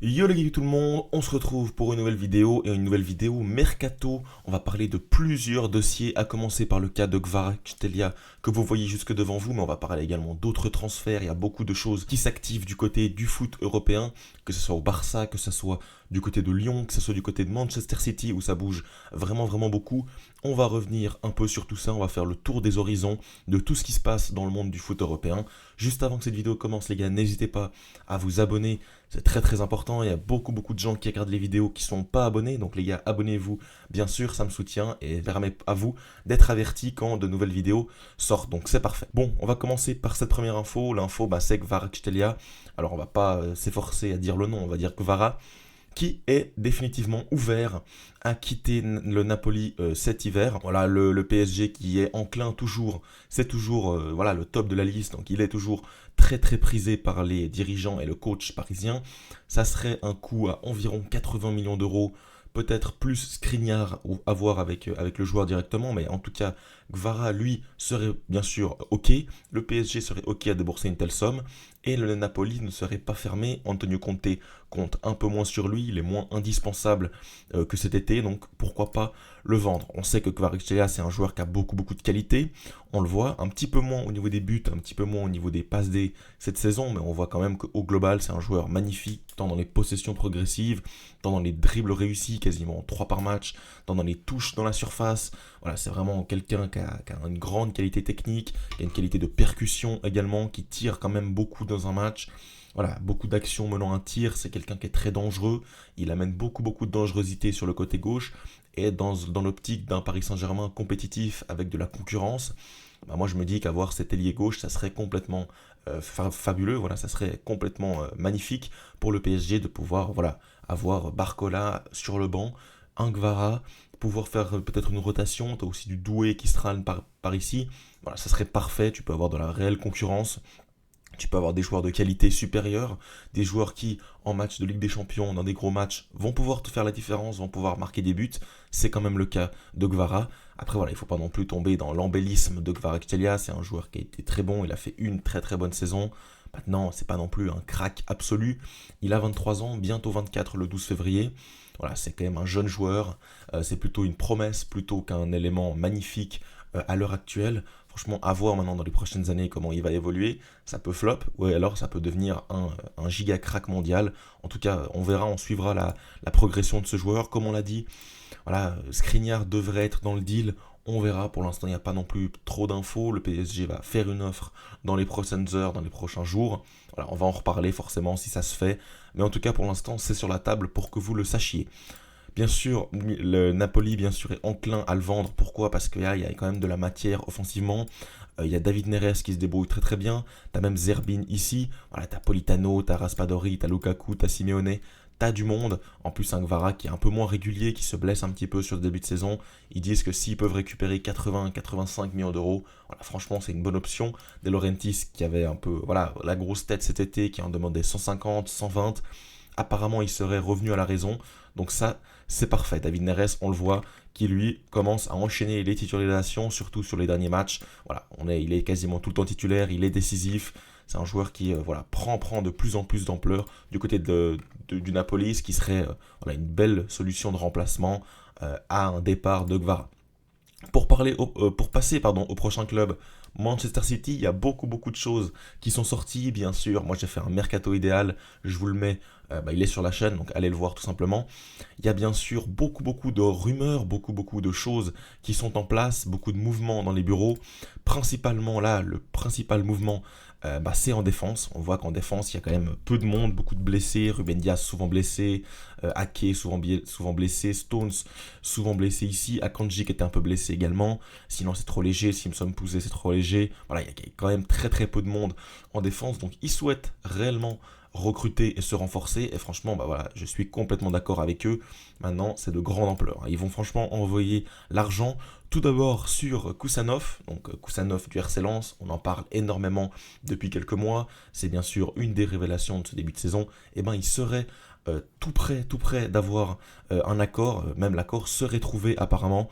Yo les gars, tout le monde, on se retrouve pour une nouvelle vidéo et une nouvelle vidéo mercato. On va parler de plusieurs dossiers, à commencer par le cas de Kvaratskhelia que vous voyez jusque devant vous, mais on va parler également d'autres transferts. Il y a beaucoup de choses qui s'activent du côté du foot européen, que ce soit au Barça, que ce soit du côté de Lyon, que ce soit du côté de Manchester City où ça bouge vraiment beaucoup. On va revenir un peu sur tout ça, on va faire le tour des horizons de tout ce qui se passe dans le monde du foot européen. Juste avant que cette vidéo commence les gars, n'hésitez pas à vous abonner. C'est très important, il y a beaucoup de gens qui regardent les vidéos qui sont pas abonnés, donc les gars, abonnez-vous, bien sûr, ça me soutient et permet à vous d'être avertis quand de nouvelles vidéos sortent, donc c'est parfait. Bon, on va commencer par cette première info, l'info c'est Kvaratskhelia, alors on va pas s'efforcer à dire le nom, on va dire Kvara, qui est définitivement ouvert à quitter le Napoli cet hiver. Voilà, le PSG qui est enclin toujours, c'est toujours voilà, le top de la liste, donc il est toujours très prisé par les dirigeants et le coach parisien. Ça serait un coût à environ 80 millions d'euros, peut-être plus Skriniar à voir avec le joueur directement, mais en tout cas, Kvara, lui, serait bien sûr OK. Le PSG serait OK à débourser une telle somme. Et le Napoli ne serait pas fermé. Antonio Conte compte un peu moins sur lui. Il est moins indispensable que cet été. Donc pourquoi pas le vendre. On sait que Kvaratskhelia, c'est un joueur qui a beaucoup de qualité. On le voit un petit peu moins au niveau des buts, un petit peu moins au niveau des passes D cette saison. Mais on voit quand même qu'au global, c'est un joueur magnifique. Tant dans les possessions progressives, tant dans les dribbles réussis, quasiment 3 par match, tant dans les touches dans la surface. Voilà, c'est vraiment quelqu'un qui a une grande qualité technique, qui a une qualité de percussion également, qui tire quand même beaucoup dans un match. Voilà, beaucoup d'actions menant un tir, c'est quelqu'un qui est très dangereux, il amène beaucoup de dangerosité sur le côté gauche, et dans l'optique d'un Paris Saint-Germain compétitif avec de la concurrence, bah moi je me dis qu'avoir cet ailier gauche, ça serait complètement fabuleux, voilà, ça serait complètement magnifique pour le PSG de pouvoir voilà, avoir Barcola sur le banc, un Gvara, pouvoir faire peut-être une rotation, tu as aussi du Doué qui se trâne par ici, voilà, ça serait parfait, tu peux avoir de la réelle concurrence. Tu peux avoir des joueurs de qualité supérieure, des joueurs qui, en match de Ligue des Champions, dans des gros matchs, vont pouvoir te faire la différence, vont pouvoir marquer des buts. C'est quand même le cas de Kvara. Après, voilà, il ne faut pas non plus tomber dans l'embellisme de Kvaratskhelia. C'est un joueur qui a été très bon, il a fait une très bonne saison. Maintenant, c'est pas non plus un crack absolu. Il a 23 ans, bientôt 24 le 12 février. Voilà, c'est quand même un jeune joueur. C'est plutôt une promesse plutôt qu'un élément magnifique à l'heure actuelle. Franchement, à voir maintenant dans les prochaines années comment il va évoluer. Ça peut flop, ou alors ça peut devenir un giga crack mondial. En tout cas, on verra, on suivra la progression de ce joueur. Comme on l'a dit, voilà, Skriniar devrait être dans le deal. On verra, pour l'instant il n'y a pas non plus trop d'infos. Le PSG va faire une offre dans les prochaines heures, dans les prochains jours. Voilà, on va en reparler forcément si ça se fait. Mais en tout cas, pour l'instant, c'est sur la table pour que vous le sachiez. Bien sûr, le Napoli bien sûr est enclin à le vendre. Pourquoi? Parce qu'il y a quand même de la matière offensivement. Il y a David Neres qui se débrouille très bien. T'as même Zerbin ici. Voilà, t'as Politano, t'as Raspadori, t'as Lukaku, t'as Simeone. T'as du monde. En plus, un Gvara qui est un peu moins régulier, qui se blesse un petit peu sur le début de saison. Ils disent que s'ils peuvent récupérer 80-85 millions d'euros, voilà, franchement, c'est une bonne option. De Laurentiis qui avait un peu voilà, la grosse tête cet été, qui en demandait 150, 120. Apparemment, il serait revenu à la raison. Donc ça, c'est parfait. David Neres, on le voit, qui lui commence à enchaîner les titularisations, surtout sur les derniers matchs. Voilà, il est quasiment tout le temps titulaire, il est décisif. C'est un joueur qui voilà, prend de plus en plus d'ampleur du côté du Napoli, ce qui serait voilà, une belle solution de remplacement à un départ de Gvara. Pour passer au prochain club, Manchester City, il y a beaucoup de choses qui sont sorties, bien sûr. Moi, j'ai fait un mercato idéal, je vous le mets, il est sur la chaîne, donc allez le voir tout simplement. Il y a bien sûr beaucoup de rumeurs, beaucoup de choses qui sont en place, beaucoup de mouvements dans les bureaux. Principalement là, le principal mouvement, c'est en défense. On voit qu'en défense, il y a quand même peu de monde, beaucoup de blessés. Ruben Dias souvent blessé, Ake souvent blessé, Stones souvent blessé ici, Akanji qui était un peu blessé également. Sinon c'est trop léger, Simpson Poussé c'est trop léger. Voilà, il y a quand même très peu de monde en défense, donc ils souhaitent réellement recruter et se renforcer, et franchement voilà, je suis complètement d'accord avec eux. Maintenant c'est de grande ampleur, ils vont franchement envoyer l'argent tout d'abord sur Kusanov, donc Kusanov du RC Lens, on en parle énormément depuis quelques mois, c'est bien sûr une des révélations de ce début de saison. Et il serait tout près d'avoir un accord, même l'accord serait trouvé apparemment.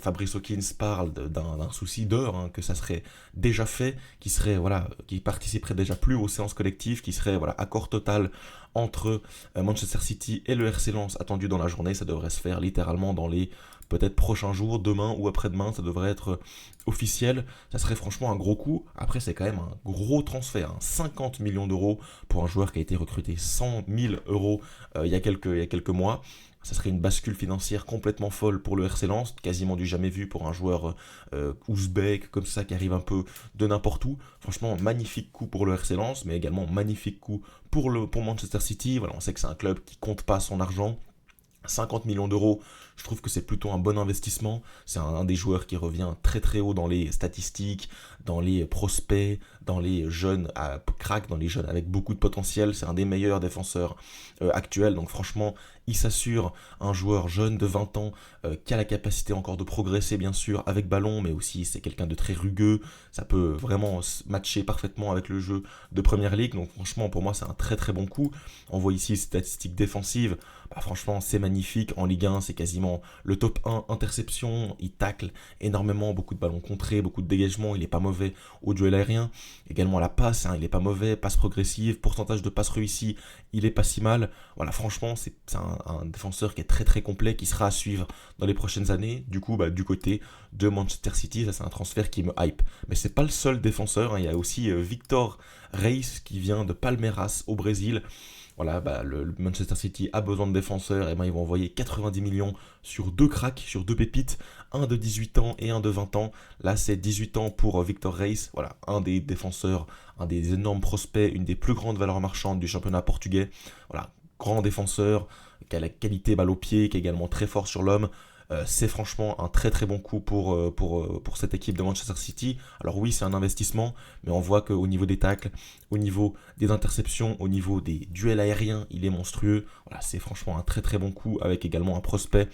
Fabrice Hawkins parle d'un souci d'heure, hein, que ça serait déjà fait, qui participerait déjà plus aux séances collectives, qui serait voilà, accord total entre Manchester City et le RC Lens attendu dans la journée. Ça devrait se faire littéralement dans les peut-être prochains jours, demain ou après-demain, ça devrait être officiel. Ça serait franchement un gros coup. Après, c'est quand même un gros transfert, hein. 50 millions d'euros pour un joueur qui a été recruté 100 000 euros il y a quelques mois. Ça serait une bascule financière complètement folle pour le RC Lens, quasiment du jamais vu pour un joueur ouzbek comme ça qui arrive un peu de n'importe où. Franchement, magnifique coup pour le RC Lens, mais également magnifique coup pour Manchester City. Voilà, on sait que c'est un club qui compte pas son argent. 50 millions d'euros, je trouve que c'est plutôt un bon investissement. C'est un des joueurs qui revient très très haut dans les statistiques, dans les prospects, dans les jeunes à crack, dans les jeunes avec beaucoup de potentiel. C'est un des meilleurs défenseurs actuels. Donc franchement, il s'assure un joueur jeune de 20 ans qui a la capacité encore de progresser bien sûr avec ballon, mais aussi c'est quelqu'un de très rugueux. Ça peut vraiment matcher parfaitement avec le jeu de Première Ligue. Donc franchement, pour moi, c'est un très très bon coup. On voit ici les statistiques défensives. Bah, franchement, c'est magnifique. En Ligue 1, c'est quasiment le top 1 interception. Il tacle énormément, beaucoup de ballons contrés, beaucoup de dégagements. Il n'est pas mauvais au duel aérien. Également la passe, hein, il n'est pas mauvais. Passe progressive, pourcentage de passes réussies, il n'est pas si mal. Voilà, franchement, c'est un défenseur qui est très très complet, qui sera à suivre dans les prochaines années. Du coup, bah, du côté de Manchester City, ça c'est un transfert qui me hype. Mais c'est pas le seul défenseur, hein. Il y a aussi Victor Reis qui vient de Palmeiras au Brésil. Voilà, bah, le Manchester City a besoin de défenseurs, et ben ils vont envoyer 90 millions sur deux cracks, sur deux pépites, un de 18 ans et un de 20 ans. Là, c'est 18 ans pour Victor Reis, voilà, un des défenseurs, un des énormes prospects, une des plus grandes valeurs marchandes du championnat portugais. Voilà, grand défenseur, qui a la qualité balle au pied, qui est également très fort sur l'homme. C'est franchement un très très bon coup pour cette équipe de Manchester City. Alors oui, c'est un investissement, mais on voit qu'au niveau des tacles, au niveau des interceptions, au niveau des duels aériens, il est monstrueux. Voilà, c'est franchement un très très bon coup avec également un prospect.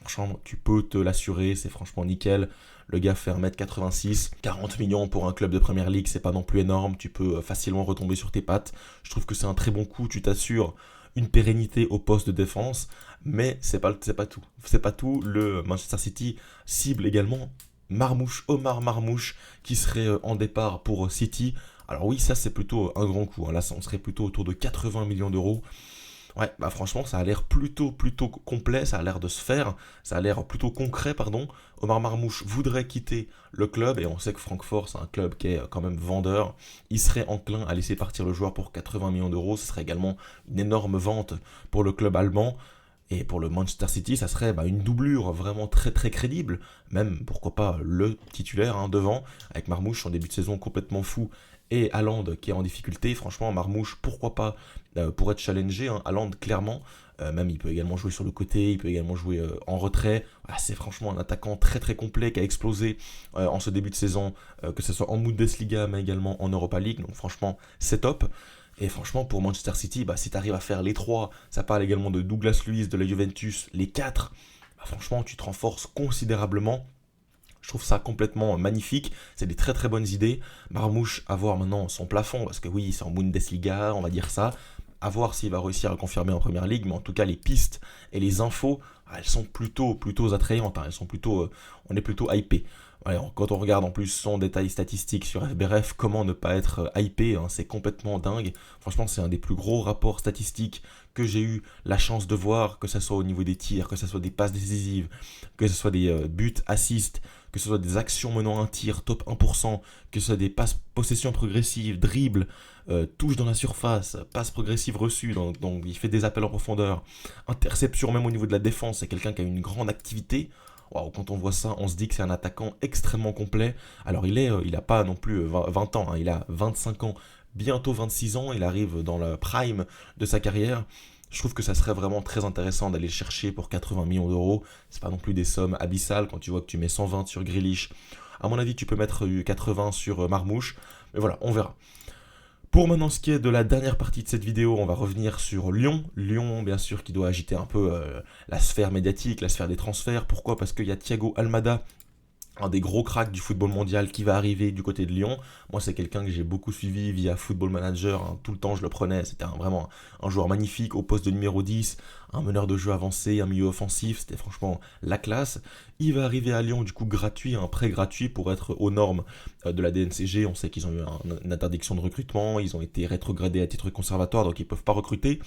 Franchement, tu peux te l'assurer, c'est franchement nickel. Le gars fait 1m86, 40 millions pour un club de Première Ligue, c'est pas non plus énorme. Tu peux facilement retomber sur tes pattes. Je trouve que c'est un très bon coup, tu t'assures une pérennité au poste de défense, mais c'est pas tout. C'est pas tout. Le Manchester City cible également Omar Marmouche, qui serait en départ pour City. Alors oui, ça c'est plutôt un grand coup, hein. Là, on serait plutôt autour de 80 millions d'euros. Ouais, bah franchement, ça a l'air plutôt complet, ça a l'air de se faire, ça a l'air plutôt concret, pardon. Omar Marmouche voudrait quitter le club, et on sait que Francfort, c'est un club qui est quand même vendeur. Il serait enclin à laisser partir le joueur pour 80 millions d'euros, ce serait également une énorme vente pour le club allemand. Et pour le Manchester City, ça serait une doublure vraiment très très crédible, même pourquoi pas le titulaire, hein, devant, avec Marmouche en début de saison complètement fou, et Haaland qui est en difficulté. Franchement, Marmouche, pourquoi pas, pour être challengé, hein. Haaland, clairement, même il peut également jouer sur le côté, il peut également jouer en retrait. Voilà, c'est franchement un attaquant très très complet qui a explosé en ce début de saison, que ce soit en Bundesliga, mais également en Europa League. Donc franchement, c'est top. Et franchement, pour Manchester City, si tu arrives à faire les trois, ça parle également de Douglas Luiz de la Juventus, les quatre, franchement, tu te renforces considérablement. Je trouve ça complètement magnifique, c'est des très très bonnes idées. Marmouche, à voir maintenant son plafond, parce que oui, c'est en Bundesliga, on va dire ça. À voir s'il va réussir à le confirmer en Première Ligue, mais en tout cas, les pistes et les infos, elles sont plutôt attrayantes, hein. Elles sont on est plutôt hypé. Ouais, quand on regarde en plus son détail statistique sur FBref, comment ne pas être hypé, hein, c'est complètement dingue. Franchement, c'est un des plus gros rapports statistiques que j'ai eu la chance de voir, que ce soit au niveau des tirs, que ce soit des passes décisives, que ce soit des buts, assists, que ce soit des actions menant un tir top 1%, que ce soit des passes possession progressive, dribble, touche dans la surface, passe progressive reçue, donc il fait des appels en profondeur, interception même au niveau de la défense, c'est quelqu'un qui a une grande activité. Wow, quand on voit ça, on se dit que c'est un attaquant extrêmement complet. Alors il n'a pas non plus 20 ans, hein, il a 25 ans, bientôt 26 ans, il arrive dans le prime de sa carrière. Je trouve que ça serait vraiment très intéressant d'aller le chercher pour 80 millions d'euros. C'est pas non plus des sommes abyssales quand tu vois que tu mets 120 sur Grealish. À mon avis, tu peux mettre 80 sur Marmouche. Mais voilà, on verra. Pour maintenant ce qui est de la dernière partie de cette vidéo, on va revenir sur Lyon. Lyon, bien sûr, qui doit agiter un peu la sphère médiatique, la sphère des transferts. Pourquoi ? Parce qu'il y a Thiago Almada un des gros cracks du football mondial qui va arriver du côté de Lyon. Moi, c'est quelqu'un que j'ai beaucoup suivi via Football Manager, hein. Tout le temps, je le prenais. C'était vraiment un joueur magnifique au poste de numéro 10, un meneur de jeu avancé, un milieu offensif. C'était franchement la classe. Il va arriver à Lyon, du coup, gratuit, un prêt gratuit pour être aux normes de la DNCG. On sait qu'ils ont eu une interdiction de recrutement. Ils ont été rétrogradés à titre conservatoire, donc ils ne peuvent pas recruter.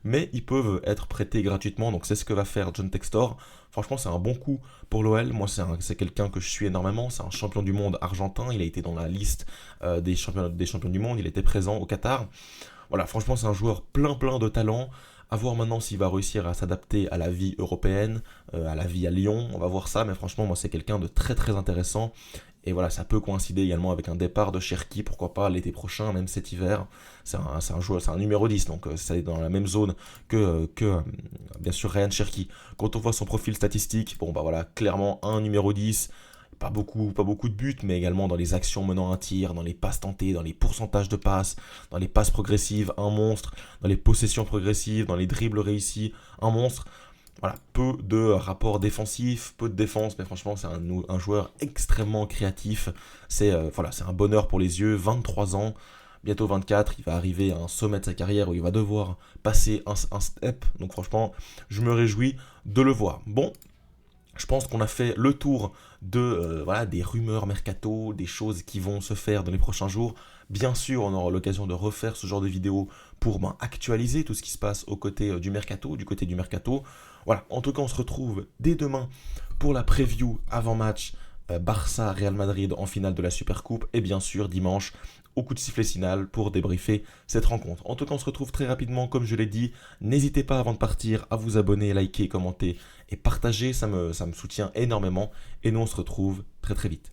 Mais ils peuvent être prêtés gratuitement, donc c'est ce que va faire John Textor. Franchement, c'est un bon coup pour l'OL. Moi, c'est quelqu'un que je suis énormément. C'est un champion du monde argentin. Il a été dans la liste des champions du monde. Il était présent au Qatar. Voilà, franchement, c'est un joueur plein de talent. À voir maintenant s'il va réussir à s'adapter à la vie européenne, à la vie à Lyon. On va voir ça, mais franchement, moi, c'est quelqu'un de très intéressant. Et voilà, ça peut coïncider également avec un départ de Cherki, pourquoi pas l'été prochain, même cet hiver. C'est un joueur, c'est un numéro 10, donc c'est dans la même zone que bien sûr Ryan Cherki. Quand on voit son profil statistique, bon bah voilà, clairement un numéro 10, pas beaucoup de buts, mais également dans les actions menant un tir, dans les passes tentées, dans les pourcentages de passes, dans les passes progressives, un monstre, dans les possessions progressives, dans les dribbles réussis, un monstre. Voilà, peu de rapports défensifs, peu de défense, mais franchement, c'est un joueur extrêmement créatif. Voilà, c'est un bonheur pour les yeux. 23 ans, bientôt 24, il va arriver à un sommet de sa carrière où il va devoir passer un step. Donc franchement, je me réjouis de le voir. Bon, je pense qu'on a fait le tour voilà, des rumeurs mercato, des choses qui vont se faire dans les prochains jours. Bien sûr, on aura l'occasion de refaire ce genre de vidéo pour actualiser tout ce qui se passe du côté du mercato. Voilà, en tout cas, on se retrouve dès demain pour la preview avant-match Barça-Real Madrid en finale de la Supercoupe. Et bien sûr, dimanche, au coup de sifflet final pour débriefer cette rencontre. En tout cas, on se retrouve très rapidement, comme je l'ai dit. N'hésitez pas avant de partir à vous abonner, liker, commenter et partager. Ça me soutient énormément. Et nous, on se retrouve très vite.